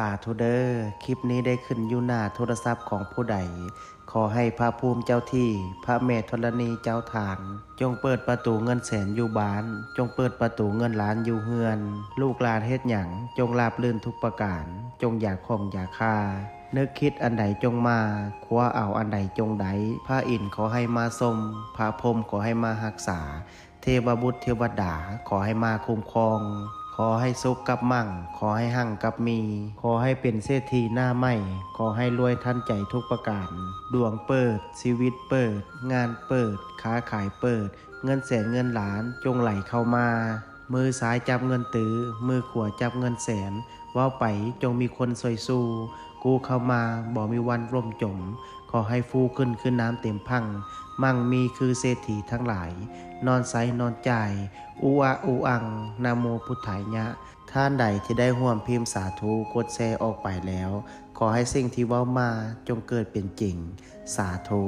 าธุเดอร์คลิปนี้ได้ขึ้นอยู่หน้าโทรศัพท์ของผู้ใดขอให้พระภูมิเจ้าที่พระแม่ธรณีเจ้าทานจงเปิดประตูเงินแสนอยู่บ้านจงเปิดประตูเงินล้านอยู่เฮือนลูกหลานเฮ็ดหยังจงราบรื่นทุกประการจงอย่าข่มอย่าฆ่านึกคิดอันใดจงมาคว้าเอาอันใดจงไดพระอินทร์ขอให้มาทรงพระพรหมขอให้มารักษาเทวบุตรเทวดาขอให้มาคุ้มครองขอให้สุขกับมั่งขอให้หั่งกับมีขอให้เป็นเศรษฐีหน้าใหม่ขอให้รวยทันใจทุกประการดวงเปิดชีวิตเปิดงานเปิดค้าขายเปิดเงินแสนเงินล้านจงไหลเข้ามามือซ้ายจับเงินตื้อมือขวาจับเงินแสนว่าไปจงมีคนซอยสู้กูเข้ามาบ่มีวันร่มจมขอให้ฟูขึ้นน้ำเต็มพังมั่งมีคือเศรษฐีทั้งหลายนอนไซนอนใจอูอะอูอังนะโมพุทธายะท่านใดที่ได้ร่วมพิมพ์สาธุกดแชร์ออกไปแล้วขอให้สิ่งที่เว้ามาจงเกิดเป็นจริงสาธุ